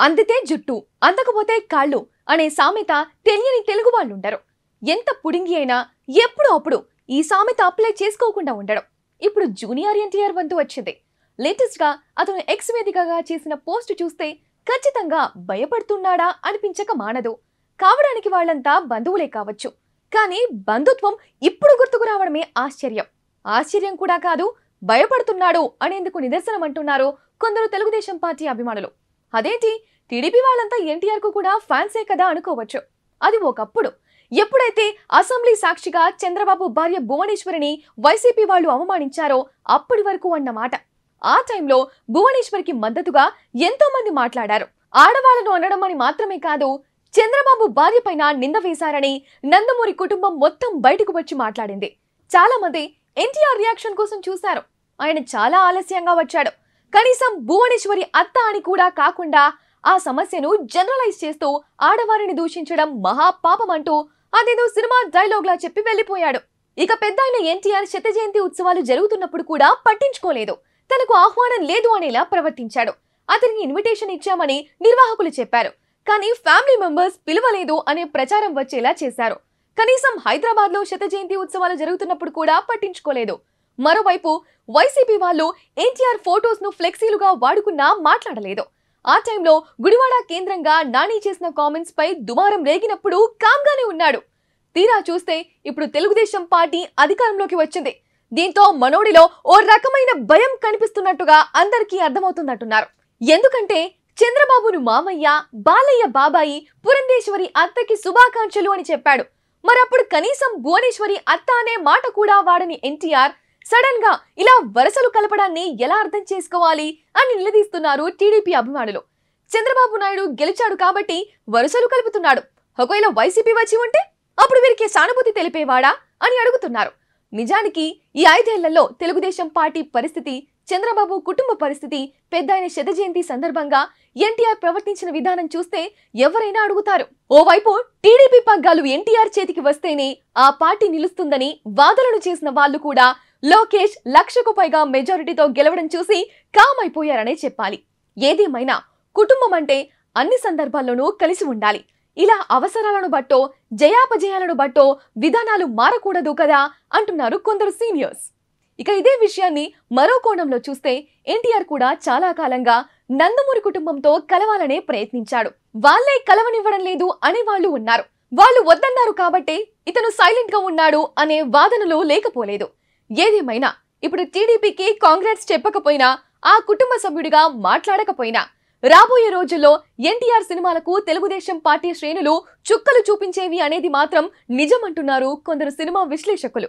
అందితే జుట్టు అందకపోతే కాళ్ళు అనే సామెత తెలియని తెలుగు వాళ్ళుండరు. ఎంత పుడింగి అయినా ఎప్పుడు అప్పుడు ఈ సామెత అప్లై చేసుకోకుండా ఉండడం. ఇప్పుడు జూనియర్ ఎన్టీఆర్ వంతు వచ్చింది. లేటెస్ట్ గా అతను ఎక్స్ వేదికగా చేసిన పోస్ట్ చూస్తే ఖచ్చితంగా భయపడుతున్నాడా అనిపించక మానదు. కావడానికి వాళ్ళంతా బంధువులే కావచ్చు, కానీ బంధుత్వం ఇప్పుడు గుర్తుకు రావడమే ఆశ్చర్యం కూడా కాదు, భయపడుతున్నాడు అనేందుకు నిదర్శనం అంటున్నారు కొందరు తెలుగుదేశం పార్టీ అభిమానులు. అదేంటి, టీడీపీ వాళ్ళంతా ఎన్టీఆర్ కు కూడా ఫ్యాన్సే కదా అనుకోవచ్చు. అది ఒకప్పుడు. ఎప్పుడైతే అసెంబ్లీ సాక్షిగా చంద్రబాబు భార్య భువనేశ్వరిని వైసీపీ వాళ్ళు అవమానించారో అప్పటి వరకు అన్నమాట. ఆ టైంలో భువనేశ్వరికి మద్దతుగా ఎంతో మంది మాట్లాడారు. ఆడవాళ్లను అనడం అని మాత్రమే కాదు, చంద్రబాబు భార్య పైన నింద వేశారని నందమూరి కుటుంబం మొత్తం బయటకు వచ్చి మాట్లాడింది. చాలా మంది ఎన్టీఆర్ రియాక్షన్ కోసం చూశారు. ఆయన చాలా ఆలస్యంగా వచ్చాడు. కనీసం భువనేశ్వరి అత్త అని కూడా కాకుండా ఆ సమస్యను జనరలైజ్ చేస్తూ ఆడవారిని దూషించడం మహాపాపం అంటూ అదేదో సినిమా డైలాగ్లా చెప్పి వెళ్లిపోయాడు. ఇక పెద్దాయన ఎన్టీఆర్ శత జయంతి ఉత్సవాలు జరుగుతున్నప్పుడు కూడా పట్టించుకోలేదు. తనకు ఆహ్వానం లేదు అనేలా ప్రవర్తించాడు. అతనికి ఇన్విటేషన్ ఇచ్చామని నిర్వాహకులు చెప్పారు, కానీ ఫ్యామిలీ మెంబర్స్ పిలవలేదు అనే ప్రచారం వచ్చేలా చేశారు. కనీసం హైదరాబాద్ లో శత జయంతి ఉత్సవాలు జరుగుతున్నప్పుడు కూడా పట్టించుకోలేదు. మరోవైపు వైసీపీ వాళ్ళు ఎన్టీఆర్ ఫోటోస్ ను ఫ్లెక్సీలుగా వాడుకున్నా మాట్లాడలేదు. ఆ టైంలో గుడివాడ కేంద్రంగా నాని చేసిన కామెంట్స్ పై దుమారం రేగినప్పుడు కామ్గానే ఉన్నాడు. తీరా చూస్తే ఇప్పుడు తెలుగుదేశం పార్టీ అధికారంలోకి వచ్చింది. దీంతో మనోడిలో ఓ రకమైన భయం కనిపిస్తున్నట్టుగా అందరికీ అర్థమవుతుందంటున్నారు. ఎందుకంటే చంద్రబాబును మామయ్య, బాలయ్య బాబాయి, పురంధేశ్వరి అత్తకి శుభాకాంక్షలు అని చెప్పాడు. మరప్పుడు కనీసం భువనేశ్వరి అత్త అనే మాట కూడా వాడని ఎన్టీఆర్ సడన్ గా ఇలా వరసలు కలపడాన్ని ఎలా అర్థం చేసుకోవాలి అని నిలదీస్తున్నారు టీడీపీ అభిమానులు. చంద్రబాబు నాయుడు గెలిచాడు కాబట్టి వరుసలు కలుపుతున్నాడు. ఒకవేళ వైసీపీ వచ్చి ఉంటే అప్పుడు వీరికి సానుభూతి తెలిపేవాడా అని అడుగుతున్నారు. నిజానికి ఈ 5 ఏళ్లలో తెలుగుదేశం పార్టీ పరిస్థితి, చంద్రబాబు కుటుంబ పరిస్థితి, పెద్దాయన శత జయంతి సందర్భంగా ఎన్టీఆర్ ప్రవర్తించిన విధానం చూస్తే ఎవరైనా అడుగుతారు. ఓవైపు టీడీపీ పగ్గాలు ఎన్టీఆర్ చేతికి వస్తేనే ఆ పార్టీ నిలుస్తుందని వాదనలు చేసిన వాళ్ళు కూడా లోకేష్ 1,00,000కు పైగా మెజారిటీతో గెలవడం చూసి కామ్ అయిపోయారనే చెప్పాలి. ఏదేమైనా కుటుంబం అంటే అన్ని సందర్భాల్లోనూ కలిసి ఉండాలి. ఇలా అవసరాలను బట్టో జయాపజయాలను బట్టో విధానాలు మారకూడదు కదా అంటున్నారు కొందరు సీనియర్స్. ఇక ఇదే విషయాన్ని మరో కోణంలో చూస్తే ఎన్టీఆర్ కూడా చాలా కాలంగా నందమూరి కుటుంబంతో కలవాలనే ప్రయత్నించాడు. వాళ్లే కలవనివ్వడం లేదు అనే వాళ్ళు ఉన్నారు. వాళ్ళు వద్దన్నారు కాబట్టే ఇతను సైలెంట్ గా ఉన్నాడు అనే వాదనలు లేకపోలేదు. ఏదేమైనా ఇప్పుడు టీడీపీకి కాంగ్రెస్ చెప్పకపోయినా, ఆ కుటుంబ సభ్యుడిగా మాట్లాడకపోయినా రాబోయే రోజుల్లో ఎన్టీఆర్ సినిమాలకు తెలుగుదేశం పార్టీ శ్రేణులు చుక్కలు చూపించేవి అనేది మాత్రం నిజమంటున్నారు కొందరు సినిమా విశ్లేషకులు.